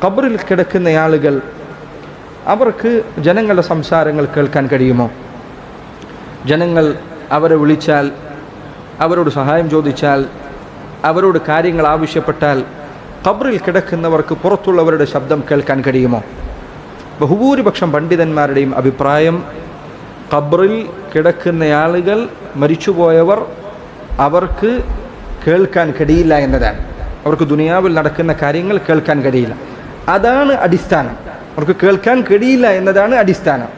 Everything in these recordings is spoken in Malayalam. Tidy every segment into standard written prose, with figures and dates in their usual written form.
ഖബറിൽ കിടക്കുന്ന ആളുകൾ അവർക്ക് ജനങ്ങളുടെ സംസാരങ്ങൾ കേൾക്കാൻ കഴിയുമോ? ജനങ്ങൾ അവരെ വിളിച്ചാൽ, അവരോട് സഹായം ചോദിച്ചാൽ, അവരോട് കാര്യങ്ങൾ ആവശ്യപ്പെട്ടാൽ ഖബറിൽ കിടക്കുന്നവർക്ക് പുറത്തുള്ളവരുടെ ശബ്ദം കേൾക്കാൻ കഴിയുമോ? ബഹുഭൂരിപക്ഷം പണ്ഡിതന്മാരുടെയും അഭിപ്രായം ഖബറിൽ കിടക്കുന്ന ആളുകൾ, മരിച്ചുപോയവർ, അവർക്ക് കേൾക്കാൻ കഴിയില്ല എന്നതാണ്. അവർക്ക് ദുനിയാവിൽ നടക്കുന്ന കാര്യങ്ങൾ കേൾക്കാൻ കഴിയില്ല. അതാണ് അടിസ്ഥാനം. അവർക്ക് കേൾക്കാൻ കഴിയില്ല എന്നതാണ് അടിസ്ഥാനം.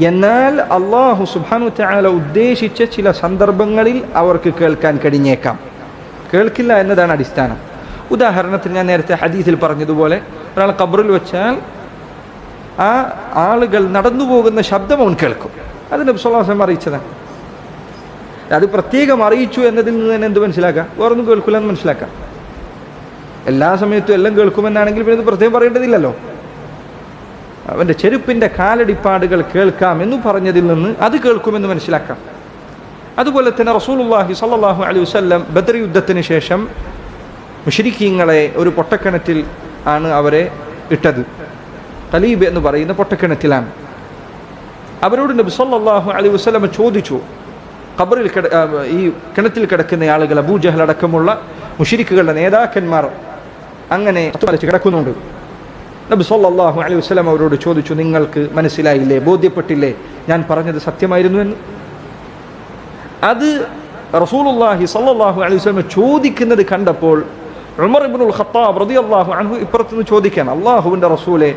എന്നാൽ അല്ലാഹു സുബ്ഹാനഹു വതആല ഉദ്ദേശിച്ച ചില സന്ദർഭങ്ങളിൽ അവർക്ക് കേൾക്കാൻ കഴിഞ്ഞേക്കാം. കേൾക്കില്ല എന്നതാണ് അടിസ്ഥാനം. ഉദാഹരണത്തിന് ഞാൻ നേരത്തെ ഹദീസിൽ പറഞ്ഞതുപോലെ ഒരാൾ ഖബറിൽ വെച്ചാൽ ആ ആളുകൾ നടന്നു പോകുന്ന ശബ്ദം അവൻ കേൾക്കും. അത് നബി സല്ലല്ലാഹു അലൈഹി വസല്ലം അറിയിച്ചതാണ്. അത് പ്രത്യേകം അറിയിച്ചു എന്നതിൽ നിന്ന് തന്നെ എന്ത് മനസ്സിലാക്കാം? വേറൊന്നും കേൾക്കില്ല എന്ന് മനസ്സിലാക്കാം. എല്ലാ സമയത്തും എല്ലാം കേൾക്കുമെന്നാണെങ്കിൽ പിന്നെ ഇത് പ്രത്യേകം പറയേണ്ടതില്ലല്ലോ. അവൻ്റെ ചെരുപ്പിൻ്റെ കാലടിപ്പാടുകൾ കേൾക്കാം എന്ന് പറഞ്ഞതിൽ നിന്ന് അത് കേൾക്കുമെന്ന് മനസ്സിലാക്കാം. അതുപോലെ തന്നെ റസൂലുള്ളാഹി സ്വല്ലല്ലാഹു അലൈഹി വസല്ലം ബദർ യുദ്ധത്തിന് ശേഷം മുശ്രിക്കീങ്ങളെ ഒരു പൊട്ടക്കിണറ്റിൽ ആണ് അവരെ ഇട്ടത്. ഖലീബ് എന്ന് പറയുന്ന പൊട്ടക്കിണറ്റിലാണ്. അവരോട് നബി സല്ലല്ലാഹു അലൈഹി വസല്ലം ചോദിച്ചു, ഖബറിൽ ഈ കിണറ്റിൽ കിടക്കുന്ന ആളുകൾ, അബൂജഹൽ അടക്കമുള്ള മുശ്രിക്കുകളുടെ നേതാക്കന്മാർ അങ്ങനെ കിടക്കുന്നുണ്ട്. നബി സല്ലല്ലാഹു അലൈഹി വസല്ലം അവരോട് ചോദിച്ചു, നിങ്ങൾക്ക് മനസ്സിലായില്ലേ, ബോധ്യപ്പെട്ടില്ലേ ഞാൻ പറഞ്ഞത് സത്യമായിരുന്നു എന്ന്? അത് റസൂലുള്ളാഹി സ്വല്ലല്ലാഹു അലൈഹി വസല്ലം ചോദിക്കുന്നത് കണ്ടപ്പോൾ ഉമർ ഇബ്നുൽ ഖത്താബ് റളിയല്ലാഹു അൻഹു ഇപ്പുറത്തുനിന്ന് ചോദിക്കാൻ, അല്ലാഹുവിൻ്റെ റസൂലേ,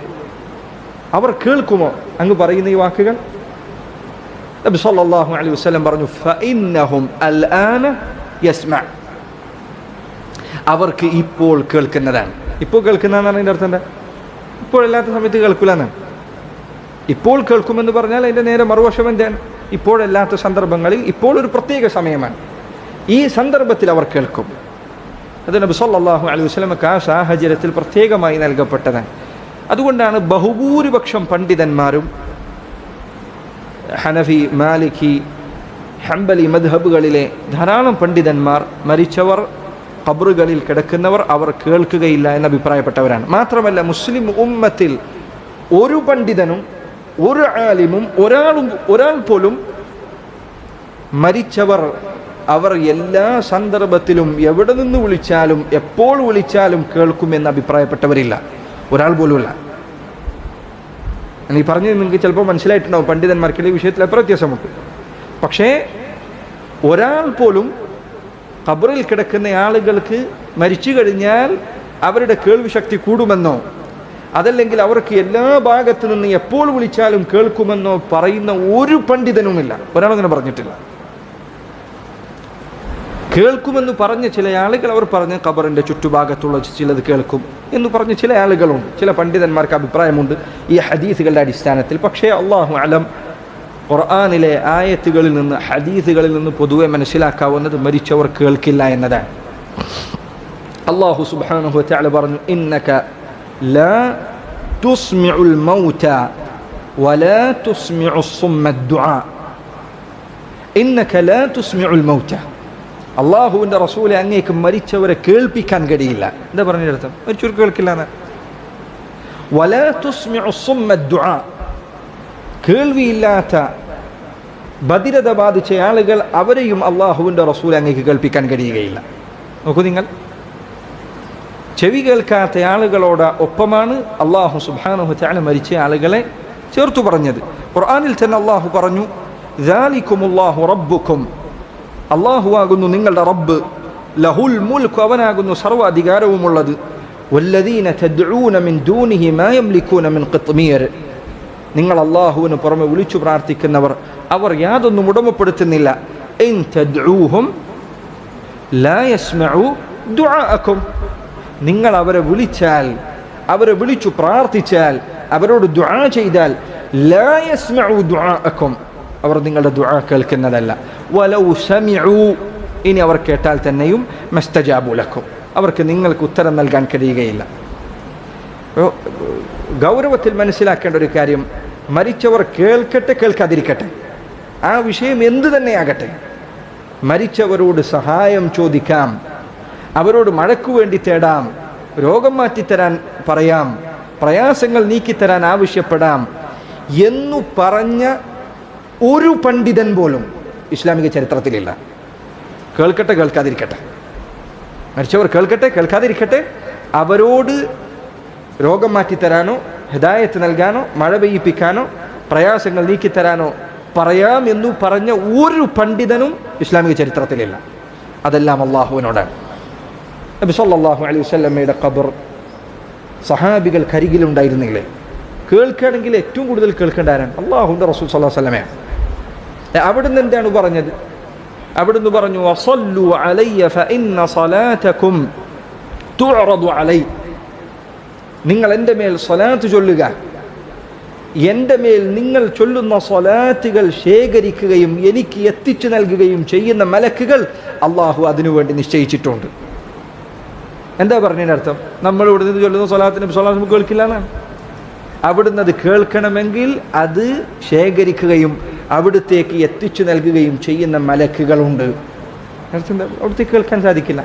അവർ കേൾക്കുമോ അങ്ങ് പറയുന്ന ഈ വാക്കുകൾ? നബി സല്ലല്ലാഹു അലൈഹി വസല്ലം പറഞ്ഞു, ഫഇന്നഹും അൽആന യസ്മഅ, അവർക്ക് ഇപ്പോൾ കേൾക്കുന്നതാണ്. ഇപ്പോൾ കേൾക്കുന്നതെന്നാണ് അതിൻ്റെ അർത്ഥം എന്താ? ഇപ്പോഴല്ലാത്ത സമയത്ത് കേൾക്കില്ല എന്നാണ്. ഇപ്പോൾ കേൾക്കുമെന്ന് പറഞ്ഞാൽ അതിൻ്റെ നേരെ മറുവശം എന്താണ്? ഇപ്പോഴല്ലാത്ത സന്ദർഭങ്ങളിൽ, ഇപ്പോൾ ഒരു പ്രത്യേക സമയമാണ്, ഈ സന്ദർഭത്തിൽ അവർ കേൾക്കും. അത് നബി സല്ലല്ലാഹു അലൈഹി വസല്ലമക്ക് ആ സാഹചര്യത്തിൽ പ്രത്യേകമായി നൽകപ്പെട്ടതാണ്. അതുകൊണ്ടാണ് ബഹുഭൂരിപക്ഷം പണ്ഡിതന്മാരും ഹനഫി, മാലിക്കി, ഹംബലി മദ്ഹബുകളിലെ ധാരാളം പണ്ഡിതന്മാർ മരിച്ചവർ, ഖബറുകളിൽ കിടക്കുന്നവർ അവർ കേൾക്കുകയില്ല എന്ന് അഭിപ്രായപ്പെട്ടവരാണ്. മാത്രമല്ല മുസ്ലിം ഉമ്മത്തിൽ ഒരു പണ്ഡിതനും ഒരു ആലിമും ഒരാൾ പോലും മരിച്ചവർ അവർ എല്ലാ സന്ദർഭത്തിലും എവിടെ നിന്ന് വിളിച്ചാലും എപ്പോൾ വിളിച്ചാലും കേൾക്കുമെന്ന് അഭിപ്രായപ്പെട്ടവരില്ല. ഒരാൾ പോലുമില്ല. ഈ പറഞ്ഞത് നിങ്ങൾക്ക് ചിലപ്പോൾ മനസ്സിലായിട്ടുണ്ടാവും, പണ്ഡിതന്മാർക്കിടയിൽ വിഷയത്തിൽ എത്ര വ്യത്യാസമുണ്ട്. പക്ഷേ ഒരാൾ പോലും ഖബറിൽ കിടക്കുന്ന ആളുകൾക്ക് മരിച്ചു കഴിഞ്ഞാൽ അവരുടെ കേൾവി ശക്തി കൂടുമെന്നോ അതല്ലെങ്കിൽ അവർക്ക് എല്ലാ ഭാഗത്തു നിന്ന് എപ്പോൾ വിളിച്ചാലും കേൾക്കുമെന്നോ പറയുന്ന ഒരു പണ്ഡിതനുമില്ല. ഒരാളങ്ങനെ പറഞ്ഞിട്ടില്ല. കേൾക്കുമെന്ന് പറഞ്ഞ ചില ആളുകൾ അവർ പറഞ്ഞ് ഖബറിൻ്റെ ചുറ്റുഭാഗത്തുള്ള ചിലത് കേൾക്കും എന്ന് പറഞ്ഞ് ചില ആളുകളുണ്ട്. ചില പണ്ഡിതന്മാർക്ക് അഭിപ്രായമുണ്ട് ഈ ഹദീസുകളുടെ അടിസ്ഥാനത്തിൽ. പക്ഷേ അല്ലാഹു അലം, ഖുർആനിലെ ആയത്തുകളിൽ നിന്ന്, ഹദീസുകളിൽ നിന്ന് പൊതുവെ മനസ്സിലാക്കാവുന്നത് മരിച്ചവർ കേൾക്കില്ല എന്നതാണ്. അല്ലാഹു സുബ്ഹാനഹു വ തആല പറഞ്ഞു, ഇന്നക ലാ തുസ്മിഉൽ മൗത വലാ തുസ്മിഉസ് സുമ്മ ദുആ, ഇന്നക ലാ തുസ്മിഉൽ മൗത, അല്ലാഹുവിൻ്റെ റസൂലെ, അങ്ങേക്ക് മരിച്ചവരെ കേൾപ്പിക്കാൻ കഴിയില്ല. എന്താ പറഞ്ഞതിനർത്ഥം? മരിച്ചവർ കേൾക്കില്ല എന്ന്. വലാ തുസ്മിഉസ് സുമ്മ ദുആ, കേൾവിയില്ലാത്ത ബധിരത ബാധിച്ച ആളുകൾ, അവരെയും അള്ളാഹുവിൻ്റെ റസൂൽ അങ്ങേക്ക് കേൾപ്പിക്കാൻ കഴിയുകയില്ല. നോക്കൂ നിങ്ങൾ, ചെവി കേൾക്കാത്ത ആളുകളോട് ഒപ്പമാണ് അള്ളാഹു സുബ്ഹാനഹു വ തആല മരിച്ച ആളുകളെ ചേർത്തു പറഞ്ഞത്. ഖുർആനിൽ തന്നെ അള്ളാഹു പറഞ്ഞു, ദാലികുമുല്ലാഹു റബ്ബുക്കും, അള്ളാഹു ആകുന്നു നിങ്ങളുടെ റബ്ബ്, ലഹുൽ മുൽക്ക്, അവനാകുന്നു സർവ്വ അധികാരവുമുള്ളത്, വല്ലദീന തദ്ഊന മിൻ ദൂനിഹി മാ യംലികൂന മിൻ ഖിത്മീർ, നിങ്ങൾ അള്ളാഹുവിന് പുറമെ വിളിച്ചു പ്രാർത്ഥിക്കുന്നവർ അവർ യാതൊന്നും ഉടമപ്പെടുത്തുന്നില്ല. ഇൻ തദ്ഊഹും ലാ യസ്മഉ ദുആഅക്കും, നിങ്ങൾ അവരെ വിളിച്ചാൽ, അവരെ വിളിച്ചു പ്രാർത്ഥിച്ചാൽ, അവരോട് ദുആ ചെയ്താൽ, ലാ യസ്മഉ ദുആഅക്കും, അവർ നിങ്ങളുടെ ദുആ കേൾക്കുന്നതല്ല. വലൗ സമിഉ, ഇനി അവർ കേട്ടാൽ തന്നെയും, മസ്തജാബു ലക്കും, അവർക്ക് നിങ്ങൾക്ക് ഉത്തരം നൽകാൻ കഴിയുകയില്ല. ഗൗരവത്തിൽ മനസ്സിലാക്കേണ്ട ഒരു കാര്യം, മരിച്ചവർ കേൾക്കട്ടെ കേൾക്കാതിരിക്കട്ടെ, ആ വിഷയം എന്തു തന്നെയാകട്ടെ, മരിച്ചവരോട് സഹായം ചോദിക്കാം, അവരോട് മഴയ്ക്കു വേണ്ടി തേടാം, രോഗം മാറ്റിത്തരാൻ പറയാം, പ്രയാസങ്ങൾ നീക്കിത്തരാൻ ആവശ്യപ്പെടാം എന്നു പറഞ്ഞ ഒരു പണ്ഡിതൻ പോലും ഇസ്ലാമിക ചരിത്രത്തിലില്ല. കേൾക്കട്ടെ കേൾക്കാതിരിക്കട്ടെ, മരിച്ചവർ കേൾക്കട്ടെ കേൾക്കാതിരിക്കട്ടെ, അവരോട് രോഗം മാറ്റിത്തരാനോ ഹിദായത്ത് നൽകാനോ മഴ പെയ്യിപ്പിക്കാനോ പ്രയാസങ്ങൾ നീക്കിത്തരാനോ പറയാം എന്നു പറഞ്ഞ ഒരു പണ്ഡിതനും ഇസ്ലാമിക ചരിത്രത്തിലില്ല. അതെല്ലാം അള്ളാഹുവിനോടാണ്. നബി സല്ലല്ലാഹു അലൈഹി വസല്ലമയുടെ ഖബർ സഹാബികൾ കരികിലുണ്ടായിരുന്നില്ലേ? കേൾക്കുകയാണെങ്കിൽ ഏറ്റവും കൂടുതൽ കേൾക്കേണ്ടവരാണ് അള്ളാഹുവിൻ്റെ റസൂൽ സല്ലല്ലാഹു അലൈഹി വസല്ലമയാണ്. അവിടുന്ന് എന്താണ് പറഞ്ഞത്? അവിടുന്ന് പറഞ്ഞു, വസല്ലു അലയ്യ ഫഇന്ന സ്വലാതകും തുഅറദു അലൈ. നിങ്ങൾ എൻ്റെ മേൽ സ്വലാത്ത് ചൊല്ലുക, എൻ്റെ മേൽ നിങ്ങൾ ചൊല്ലുന്ന സ്വലാത്തുകൾ ശേഖരിക്കുകയും എനിക്ക് എത്തിച്ചു നൽകുകയും ചെയ്യുന്ന മലക്കുകൾ അള്ളാഹു അതിനുവേണ്ടി നിശ്ചയിച്ചിട്ടുണ്ട്. എന്താ പറഞ്ഞതിനർത്ഥം? നമ്മൾ ഇവിടുന്ന് ചൊല്ലുന്ന സ്വലാത്തിന് കേൾക്കില്ല എന്നാണ്. അവിടുന്ന് അത് കേൾക്കണമെങ്കിൽ അത് ശേഖരിക്കുകയും അവിടുത്തേക്ക് എത്തിച്ചു നൽകുകയും ചെയ്യുന്ന മലക്കുകളുണ്ട്. അവിടുത്തേക്ക് കേൾക്കാൻ സാധിക്കില്ല.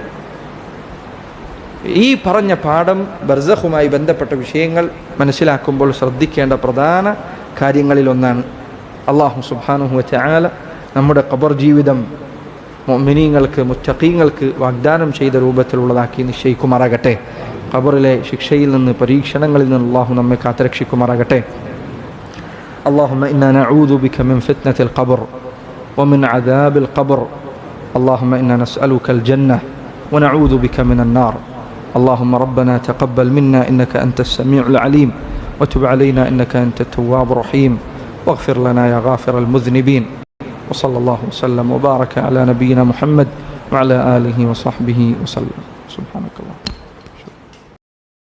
ഈ പറഞ്ഞ പാഠം ബർസഖുമായി ബന്ധപ്പെട്ട വിഷയങ്ങൾ മനസ്സിലാക്കുമ്പോൾ ശ്രദ്ധിക്കേണ്ട പ്രധാന കാര്യങ്ങളിലൊന്നാണ്. അല്ലാഹു സുബ്ഹാനഹു വ തആല നമ്മുടെ ഖബർ ജീവിതം മുഅ്മിനീങ്ങൾക്ക് മുത്തഖീങ്ങൾക്ക് വാഗ്ദാനം ചെയ്ത രൂപത്തിലുള്ളതാക്കി നിശ്ചയിക്കുമാറാകട്ടെ. ഖബറിലെ ശിക്ഷയിൽ നിന്ന് പരീക്ഷണങ്ങളിൽ നിന്ന് അല്ലാഹു നമ്മെ കാത്തുരക്ഷിക്കുമാറാകട്ടെ. اللهم إنا نعوذ بك من فتنة القبر ومن عذاب القبر. اللهم إنا نسألك الجنة ونعوذ بك من النار. اللهم ربنا تقبل منا إنك أنت السميع العليم وتب علينا إنك أنت التواب الرحيم واغفر لنا يا غافر المذنبين. وصلى الله وسلم وبارك على نبينا محمد وعلى آله وصحبه وسلم. سبحانك اللهم.